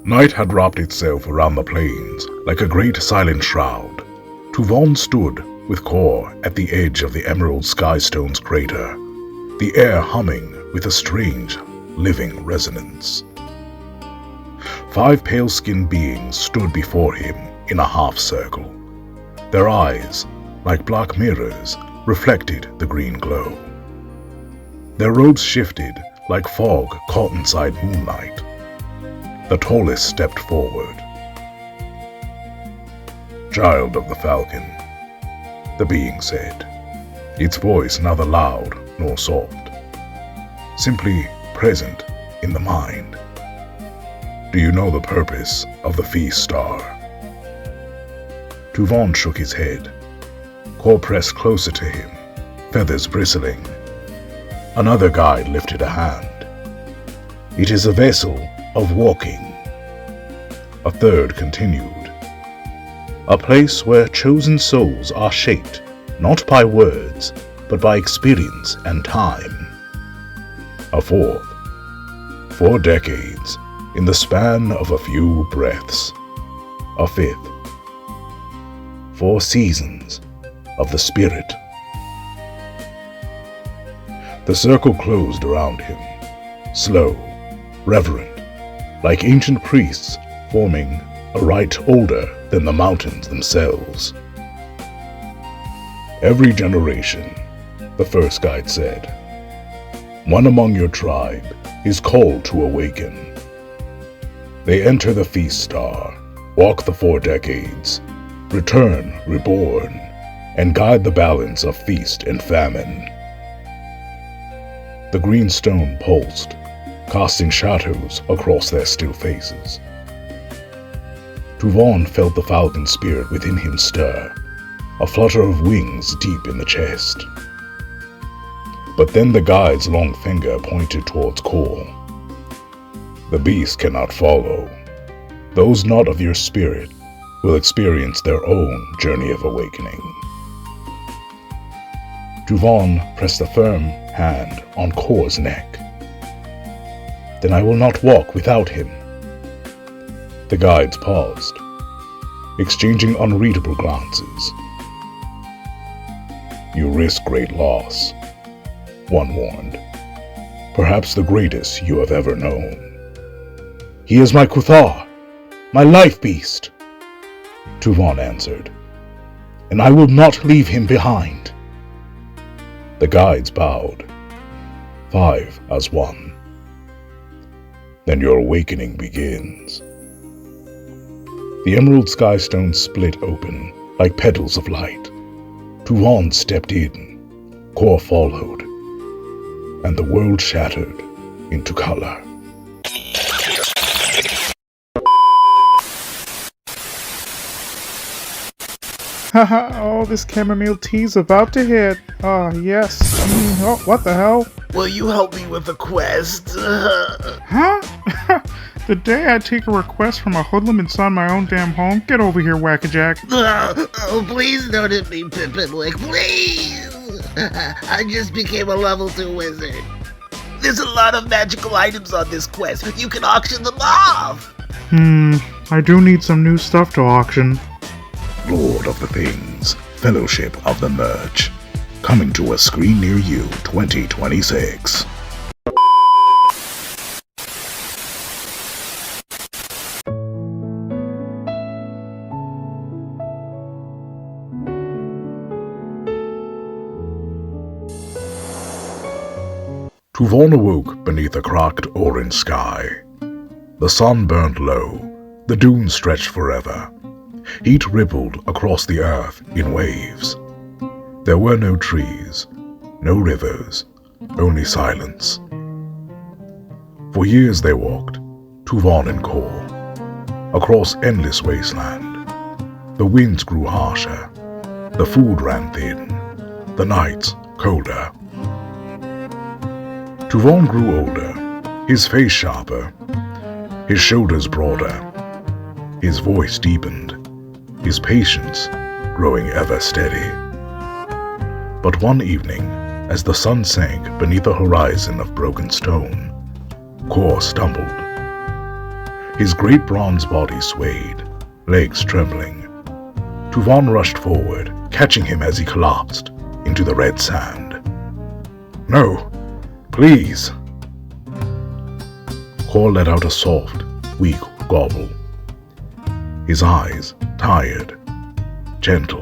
Night had wrapped itself around the plains like a great silent shroud. Tuvahn stood with Kor at the edge of the Emerald Skystone's crater, the air humming with a strange, living resonance. 5 pale-skinned beings stood before him in a half-circle. Their eyes, like black mirrors, reflected the green glow. Their robes shifted like fog caught inside moonlight. The tallest stepped forward. "Child of the falcon," the being said, its voice neither loud nor soft, simply present in the mind. "Do you know the purpose of the feast star?" Tuvahn shook his head. Kor pressed closer to him, feathers bristling. Another guide lifted a hand. "It is a vessel of walking." A third continued. "A place where chosen souls are shaped, not by words, but by experience and time." A fourth. "4 decades, in the span of a few breaths." A fifth. "4 seasons of the spirit." The circle closed around him, slow, reverent, like ancient priests forming a rite older than the mountains themselves. "Every generation," the first guide said, "one among your tribe is called to awaken. They enter the feast star, walk the 4 decades, return reborn, and guide the balance of feast and famine." The green stone pulsed, casting shadows across their still faces. Tuvahn felt the falcon spirit within him stir, a flutter of wings deep in the chest. But then the guide's long finger pointed towards Kor. "The beast cannot follow. Those not of your spirit will experience their own journey of awakening." Tuvahn pressed a firm hand on Kor's neck. "Then I will not walk without him." The guides paused, exchanging unreadable glances. "You risk great loss," one warned. "Perhaps the greatest you have ever known." "He is my Kuthar, my life beast," Tuvahn answered, "and I will not leave him behind." The guides bowed, 5 as one. "Then your awakening begins." The emerald skystone split open like petals of light. Tuvahn stepped in, Kor followed, and the world shattered into color. Haha, oh, this chamomile tea's about to hit. Ah, yes. Oh, what the hell? Will you help me with a quest? Huh? The day I take a request from a hoodlum inside my own damn home? Get over here, Wackajack. Oh, please don't hit me, Pippinlick, please! I just became a level 2 wizard. There's a lot of magical items on this quest. You can auction them off! I do need some new stuff to auction. Lord of the Things, Fellowship of the Merge, coming to a screen near you 2026. Tuvahn awoke beneath a cracked orange sky. The sun burned low, the dunes stretched forever. Heat rippled across the earth in waves. There were no trees, no rivers, only silence. For years they walked, Tuvahn and Kor, across endless wasteland. The winds grew harsher, the food ran thin, the nights colder. Tuvahn grew older, his face sharper, his shoulders broader. His voice deepened, his patience growing ever steady. But one evening, as the sun sank beneath the horizon of broken stone, Kor stumbled. His great bronze body swayed, legs trembling. Tuvahn rushed forward, catching him as he collapsed into the red sand. "No, please!" Kor let out a soft, weak gobble. His eyes tired, gentle.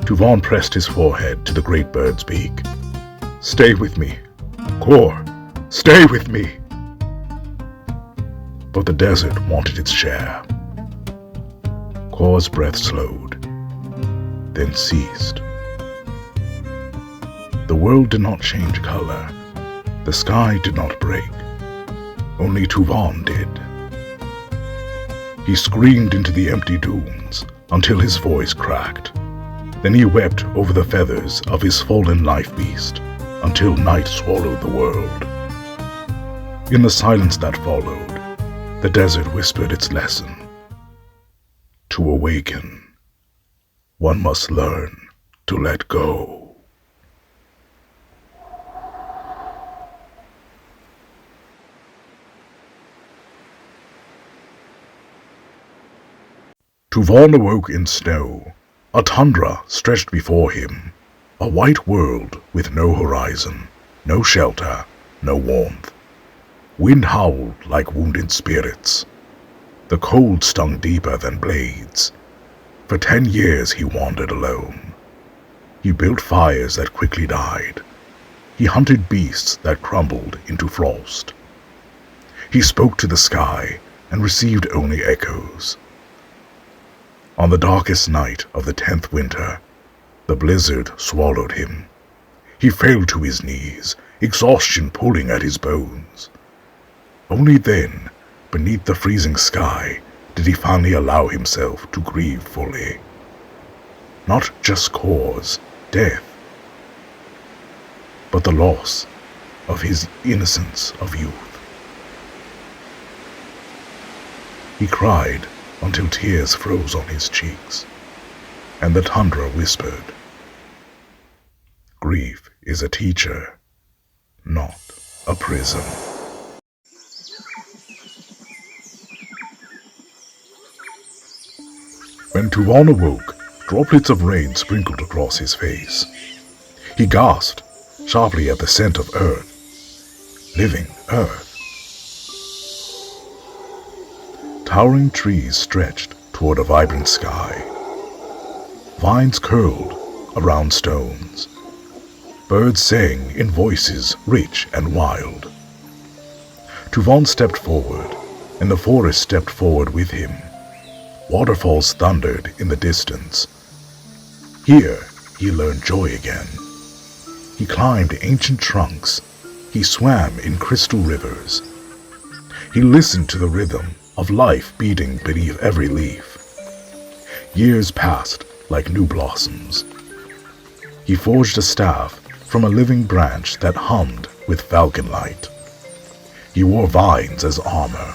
Tuvahn pressed his forehead to the great bird's beak. "Stay with me, Kor, stay with me!" But the desert wanted its share. Kor's breath slowed, then ceased. The world did not change color. The sky did not break. Only Tuvahn did. He screamed into the empty dunes until his voice cracked. Then he wept over the feathers of his fallen life beast until night swallowed the world. In the silence that followed, the desert whispered its lesson. To awaken, one must learn to let go. Tuvahn awoke in snow. A tundra stretched before him, a white world with no horizon, no shelter, no warmth. Wind howled like wounded spirits. The cold stung deeper than blades. For 10 years he wandered alone. He built fires that quickly died. He hunted beasts that crumbled into frost. He spoke to the sky and received only echoes. On the darkest night of the 10th winter, the blizzard swallowed him. He fell to his knees, exhaustion pulling at his bones. Only then, beneath the freezing sky, did he finally allow himself to grieve fully. Not just Kor's death, but the loss of his innocence of youth. He cried until tears froze on his cheeks, and the tundra whispered, "Grief is a teacher, not a prison." When Tuvahn awoke, droplets of rain sprinkled across his face. He gasped sharply at the scent of earth, living earth. Towering trees stretched toward a vibrant sky. Vines curled around stones. Birds sang in voices rich and wild. Tuvahn stepped forward, and the forest stepped forward with him. Waterfalls thundered in the distance. Here he learned joy again. He climbed ancient trunks. He swam in crystal rivers. He listened to the rhythm of life beating beneath every leaf. Years passed like new blossoms. He forged a staff from a living branch that hummed with falcon light. He wore vines as armor.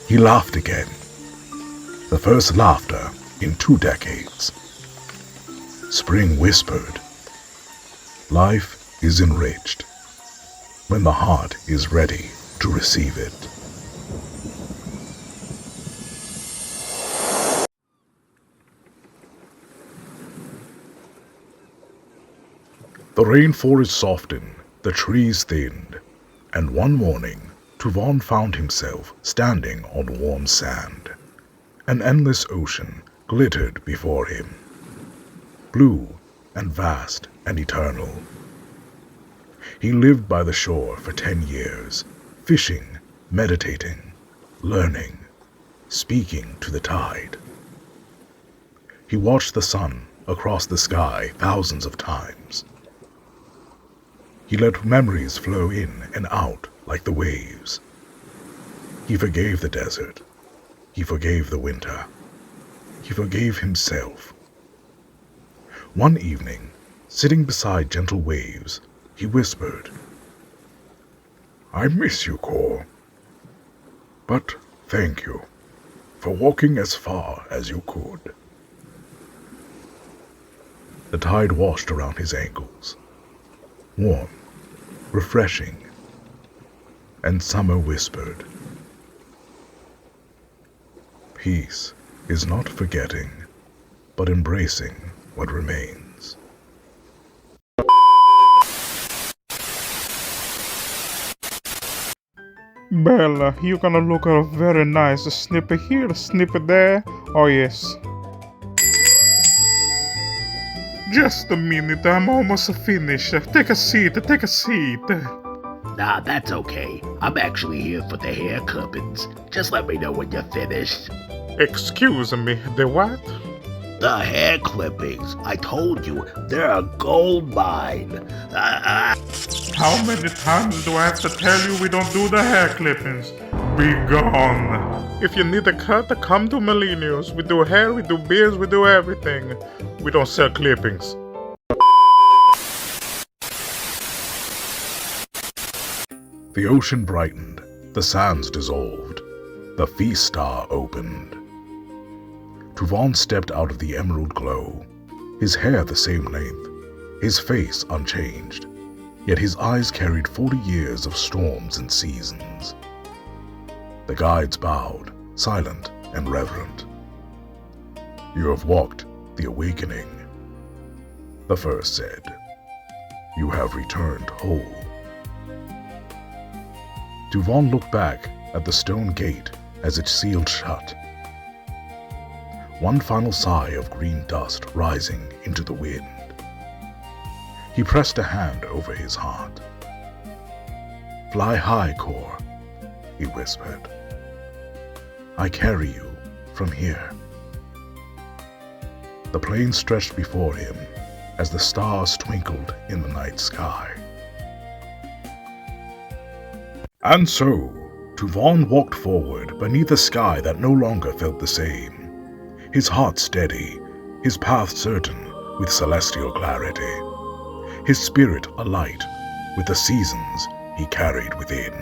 He laughed again. The first laughter in 2 decades. Spring whispered, "Life is enriched when the heart is ready to receive it." The rainforest softened, the trees thinned, and one morning Tuvahn found himself standing on warm sand. An endless ocean glittered before him, blue and vast and eternal. He lived by the shore for 10 years, fishing, meditating, learning, speaking to the tide. He watched the sun across the sky thousands of times. He let memories flow in and out like the waves. He forgave the desert. He forgave the winter. He forgave himself. One evening, sitting beside gentle waves, he whispered, "I miss you, Kor. But thank you for walking as far as you could. The tide washed around his ankles, warm, refreshing, and summer whispered, "Peace is not forgetting, but embracing what remains." Bella, you're gonna look very nice. A snippet here, a snippet there. Oh yes. Just a minute, I'm almost finished. Take a seat, take a seat. Nah, that's okay. I'm actually here for the hair clippings. Just let me know when you're finished. Excuse me, the what? The hair clippings. I told you, they're a gold mine. How many times do I have to tell you we don't do the hair clippings? Be gone. If you need a cut, come to Millennials. We do hair, we do beards, we do everything. We don't sell clippings. The ocean brightened, the sands dissolved, the feast star opened. Tuvahn stepped out of the emerald glow, his hair the same length, his face unchanged, yet his eyes carried 40 years of storms and seasons. The guides bowed, silent and reverent. "You have walked the awakening," the first said. "You have returned whole." Tuvahn looked back at the stone gate as it sealed shut. One final sigh of green dust rising into the wind. He pressed a hand over his heart. "Fly high, Kor," he whispered. "I carry you from here." The plain stretched before him as the stars twinkled in the night sky. And so, Tuvahn walked forward beneath a sky that no longer felt the same. His heart steady, his path certain with celestial clarity, his spirit alight with the seasons he carried within.